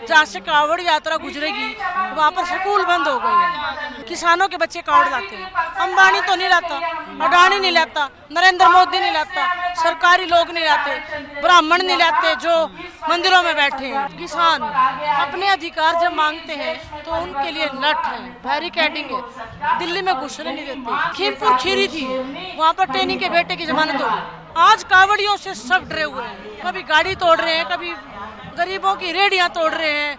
जहाँ से कावड़ यात्रा गुजरेगी वहाँ पर स्कूल बंद हो गए हैं। किसानों के बच्चे कावड़ लाते हैं, अंबानी तो नहीं लाता, अडानी नहीं लाता, नरेंद्र मोदी नहीं लाता, सरकारी लोग नहीं लाते, ब्राह्मण नहीं लाते जो मंदिरों में बैठे हैं। किसान अपने अधिकार जब मांगते हैं तो उनके लिए लठ है, बैरिकेडिंग है, दिल्ली में घुसने नहीं देते। खीमपुर खीरी थी, वहाँ पर ट्रेनिंग के बेटे की जमानत हो गई। आज कावड़ियों से सब डरे हुए हैं, कभी गाड़ी तोड़ रहे हैं, कभी गरीबों की रेडियां तोड़ रहे हैं,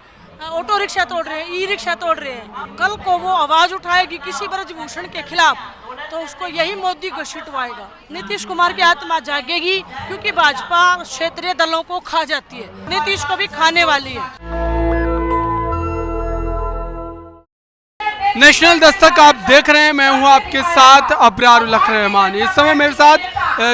ऑटो रिक्शा तोड़ रहे हैं, ई रिक्शा तोड़ रहे हैं। कल को वो आवाज उठाएगी किसी ब्रजभूषण के खिलाफ तो उसको यही मोदी घसीटवाएगा। नीतीश कुमार की आत्मा जागेगी क्योंकि भाजपा क्षेत्रीय दलों को खा जाती है, नीतीश को भी खाने वाली है। नेशनल दस्तक आप देख रहे हैं, मैं हूं आपके साथ अब्रार उल हक रहमान। इस समय मेरे साथ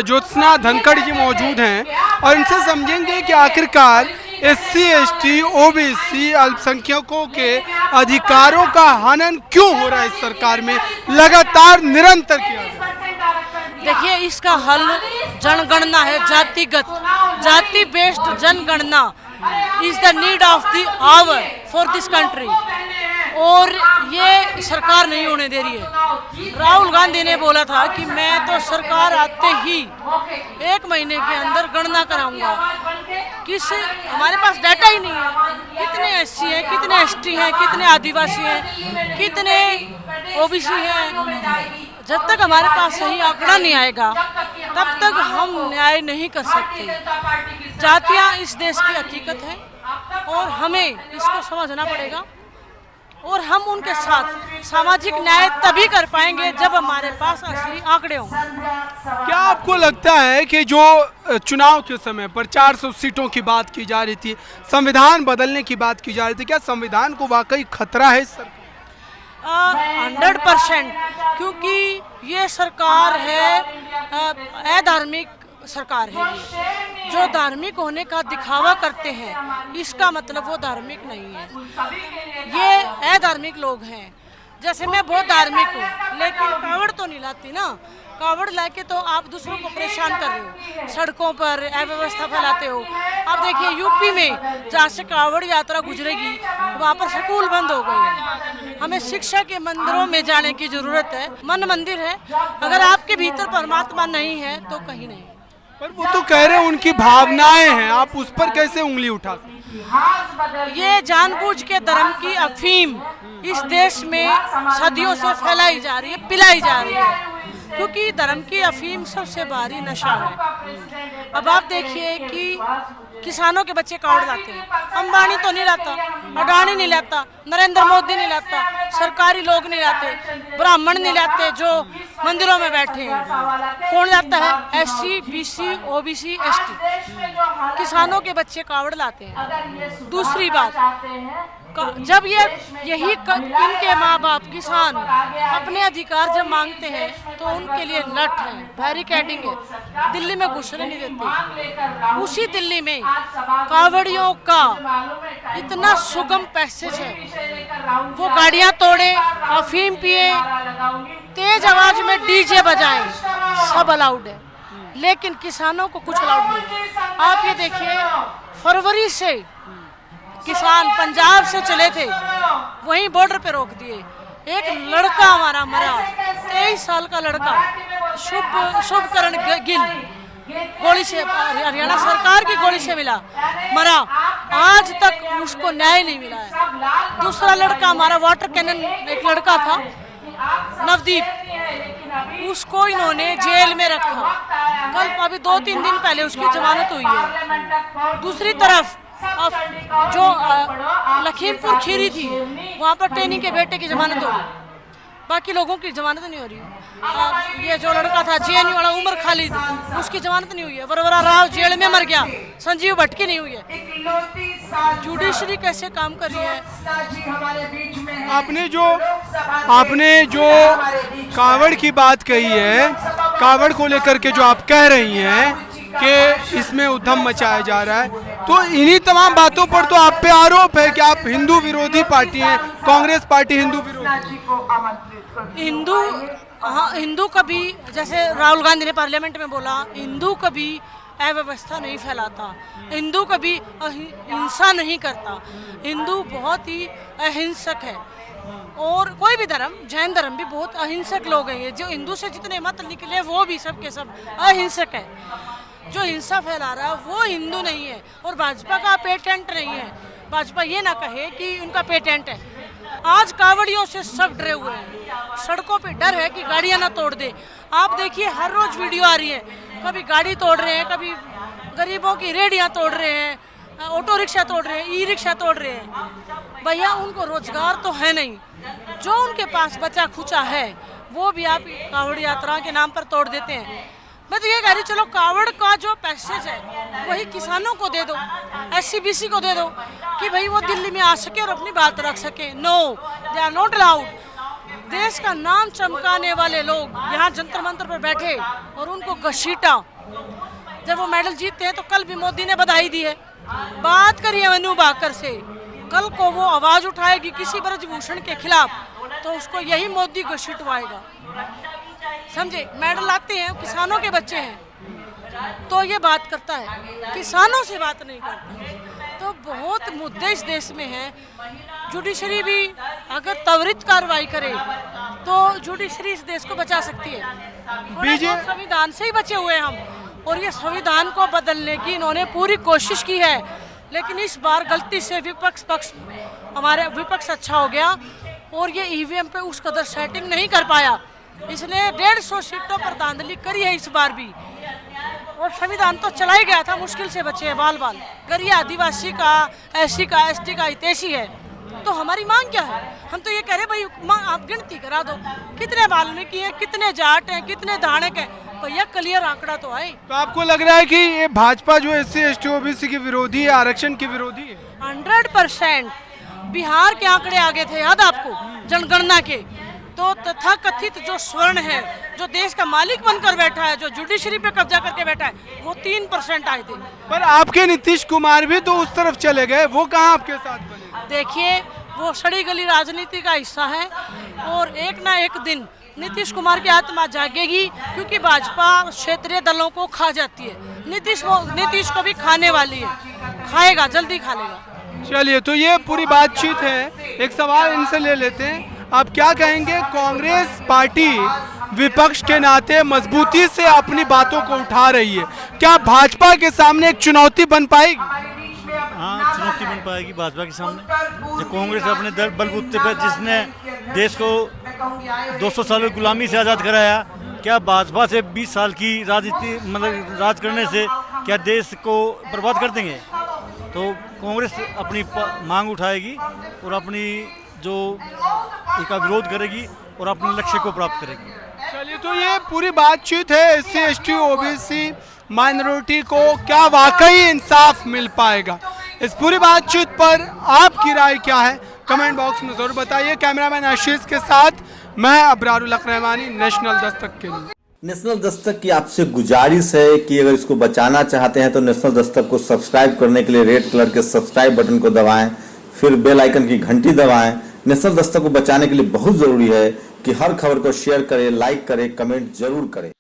ज्योत्सना धनखड़ जी मौजूद हैं और इनसे समझेंगे कि आखिरकार SC ST OBC अल्पसंख्यकों के अधिकारों का हनन क्यों हो रहा है इस सरकार में, लगातार निरंतर किया जा रहा है। देखिए, इसका हल जनगणना है, जाति बेस्ड जनगणना is the need of the hour for this country, और ये सरकार नहीं होने दे रही है। राहुल गांधी ने बोला था कि मैं तो सरकार आते ही 1 महीने के अंदर गणना कराऊंगा। हमारे पास डाटा ही नहीं है, कितने SC हैं, कितने ST हैं, कितने आदिवासी हैं, कितने OBC हैं। जब तक हमारे पास सही आंकड़ा नहीं आएगा तब तक हम न्याय नहीं कर सकते। जातियां इस देश की हकीकत है और हमें इसको समझना पड़ेगा, और हम उनके साथ सामाजिक न्याय तभी कर पाएंगे जब हमारे पास असली आंकड़े हों। क्या आपको लगता है कि जो चुनाव के समय पर 400 सीटों की बात की जा रही थी, संविधान बदलने की बात की जा रही थी, क्या संविधान को वाकई खतरा है इस सरकार? 100%, क्योंकि ये सरकार है अधार्मिक सरकार है। ये जो धार्मिक होने का दिखावा करते हैं इसका मतलब वो धार्मिक नहीं है, ये अधार्मिक लोग हैं। जैसे मैं बहुत धार्मिक हूँ लेकिन कावड़ तो नहीं लाती ना, कावड़ लाके तो आप दूसरों को परेशान कर रहे हो, सड़कों पर अव्यवस्था फैलाते हो। आप देखिए यूपी में जहाँ से कावड़ यात्रा गुजरेगी वहाँ पर स्कूल बंद हो गए हैं। हमें शिक्षा के मंदिरों में जाने की जरूरत है। मन मंदिर है, अगर आपके भीतर परमात्मा नहीं है तो कहीं नहीं। पर वो तो कह रहे हैं उनकी भावनाएं हैं, आप उस पर कैसे उंगली उठा सकते? ये जानबूझ के धर्म की अफीम इस देश में सदियों से फैलाई जा रही है, पिलाई जा रही है, क्योंकि धर्म की अफीम सबसे भारी नशा है। अब आप देखिए कि किसानों के बच्चे कावड़ लाते हैं, अंबानी तो नहीं लाता, अडानी नहीं लाता, नरेंद्र मोदी नहीं लाता, सरकारी लोग नहीं लाते, ब्राह्मण नहीं लाते जो मंदिरों में बैठे हैं। कौन लाता है? SC BC OBC ST, किसानों के बच्चे कावड़ लाते हैं। दूसरी बात, जब यही इनके माँ बाप किसान अपने अधिकार जब मांगते हैं तो उनके लिए लठ है, बैरिकेडिंग है, दिल्ली में घुसने नहीं देते। उसी दिल्ली में कावड़ियों का इतना सुगम पैसेज है, वो गाड़ियां तोड़े, अफीम पिए, तेज आवाज में DJ बजाएं, सब अलाउड है, लेकिन किसानों को कुछ अलाउड नहीं। आप ये देखिए, फरवरी से किसान पंजाब से चले थे, वहीं बॉर्डर पे रोक दिए। एक लड़का हमारा मरा, 23 साल का लड़का, शुभकरण गिल, गोली से, हरियाणा सरकार की गोली से मिला, मरा। आज तक उसको न्याय नहीं मिला है। दूसरा लड़का हमारा वाटर कैनन, एक लड़का था नवदीप, उसको इन्होंने जेल में रखा। कल अभी 2-3 दिन पहले उसकी जमानत हुई है। दूसरी तरफ जो लखीमपुर खीरी थी, वहाँ पर ट्रेनिंग के बेटे की जमानत हो गई, बाकी लोगों की जमानत नहीं हो रही। ये जो लड़का था JNU वाला उमर खालिद, उसकी जमानत नहीं हुई है। वरवरा राव जेल में मर गया, संजीव भट्ट की नहीं हुई है। जुडिशरी कैसे काम कर रही है? आपने जो कावड़ की बात कही है, कावड़ को लेकर के जो आप कह रही हैं कि इसमें उद्यम मचाया जा रहा है, तो इन्हीं तमाम बातों पर तो आप पे आरोप है कि आप हिंदू विरोधी पार्टी हैं, कांग्रेस पार्टी हिंदू विरोधी। हिंदू कभी, जैसे राहुल गांधी ने पार्लियामेंट में बोला, हिंदू कभी अव्यवस्था नहीं फैलाता, हिंदू कभी हिंसा नहीं करता। हिंदू बहुत ही अहिंसक है, और कोई भी धर्म, जैन धर्म भी बहुत अहिंसक लोग हैं। ये जो हिंदू से जितने मत निकले वो भी सब के सब अहिंसक है। जो हिंसा फैला रहा है वो हिंदू नहीं है, और भाजपा का पेटेंट नहीं है। भाजपा ये ना कहे कि उनका पेटेंट है। आज कावड़ियों से सब डरे हुए हैं, सड़कों पे डर है कि गाड़ियां ना तोड़ दे। आप देखिए हर रोज वीडियो आ रही है, कभी गाड़ी तोड़ रहे हैं, कभी गरीबों की रेहड़ियां तोड़ रहे हैं, ऑटो रिक्शा तोड़ रहे हैं, ई रिक्शा तोड़ रहे हैं। भैया उनको रोजगार तो है नहीं, जो उनके पास बचा खुचा है वो भी आप कावड़ यात्रा के नाम पर तोड़ देते हैं। मैं तो ये कह रही, चलो कावड़ का जो पैसेज है वही किसानों को दे दो, SC-BC को दे दो, कि भाई वो दिल्ली में आ सके और अपनी बात रख सके। No, they are not allowed. देश का नाम चमकाने वाले लोग यहाँ जंतर मंतर पर बैठे और उनको घसीटा। जब वो मेडल जीतते हैं तो कल भी मोदी ने बधाई दी है, बात करिए मनु भाकर से। कल को वो आवाज उठाएगी किसी ब्रजभूषण के खिलाफ तो उसको यही मोदी घसीटवाएगा, समझे। मेडल आते हैं, किसानों के बच्चे हैं तो ये बात करता है, किसानों से बात नहीं करता। तो बहुत मुद्दे इस देश में हैं। जुडिशरी भी अगर त्वरित कार्रवाई करे तो जुडिशरी इस देश को बचा सकती है। बीजेपी संविधान से ही बचे हुए हम, और ये संविधान को बदलने की इन्होंने पूरी कोशिश की है, लेकिन इस बार गलती से हमारे विपक्ष अच्छा हो गया और ये EVM पे उस कदर सेटिंग नहीं कर पाया। इसने 150 सीटों पर धांधली करी है इस बार भी, और संविधान तो चला ही गया था, मुश्किल से बचे हैं बाल बाल। अगर ये आदिवासी का, SC का, ST का हितैषी है तो हमारी मांग क्या है? हम तो ये कह रहे भाई आप गिनती करा दो, कितने वाल्मीकि हैं, कितने जाट हैं, कितने धाणक हैं, भैया क्लियर आंकड़ा तो आए। तो आपको लग रहा है कि ये भाजपा जो SC-ST OBC की विरोधी है, आरक्षण की विरोधी है? 100%। बिहार के आंकड़े आगे थे, याद आपको, जनगणना के। तो तथाकथित जो स्वर्ण है, जो देश का मालिक बनकर बैठा है, जो जुडिशरी पे कब्जा करके बैठा है, वो 3% आए थे। पर आपके नीतीश कुमार भी तो उस तरफ चले गए, वो कहाँ आपके साथ बने? देखिए वो सड़ी गली राजनीति का हिस्सा है, और एक ना एक दिन नीतीश कुमार की आत्मा जागेगी, क्योंकि भाजपा क्षेत्रीय दलों को खा जाती है। नीतीश को भी खाने वाली है, खाएगा, जल्दी खा लेगा। चलिए, तो ये पूरी बातचीत है। एक सवाल इनसे ले लेते हैं, आप क्या कहेंगे? कांग्रेस पार्टी विपक्ष के नाते मजबूती से अपनी बातों को उठा रही है, क्या भाजपा के सामने एक चुनौती बन पाएगी? हाँ, चुनौती बन पाएगी भाजपा के सामने। जो कांग्रेस अपने दल बलबूते पर जिसने देश को 200 साल की गुलामी से आज़ाद कराया, क्या भाजपा से 20 साल की राजनीति मतलब राज करने से क्या देश को बर्बाद कर देंगे? तो कांग्रेस अपनी मांग उठाएगी और अपनी जो इसका विरोध करेगी और अपने लक्ष्य को प्राप्त करेगी। चलिए, तो ये पूरी बातचीत है। SC-ST OBC माइनॉरिटी को क्या वाकई इंसाफ मिल पाएगा? इस पूरी बातचीत पर आपकी राय क्या है? कमेंट बॉक्स में जरूर बताइए। कैमरामैन आशीष के साथ मैं अब्रारुल हक रहमानी, नेशनल दस्तक के लिए। नेशनल दस्तक की आपसे गुजारिश है कि अगर इसको बचाना चाहते हैं तो नेशनल दस्तक को सब्सक्राइब करने के लिए रेड कलर के सब्सक्राइब बटन को दबाएं, फिर बेल आइकन की घंटी दबाएं। नेशनल दस्तक को बचाने के लिए बहुत जरूरी है कि हर खबर को शेयर करें, लाइक करें, कमेंट जरूर करें।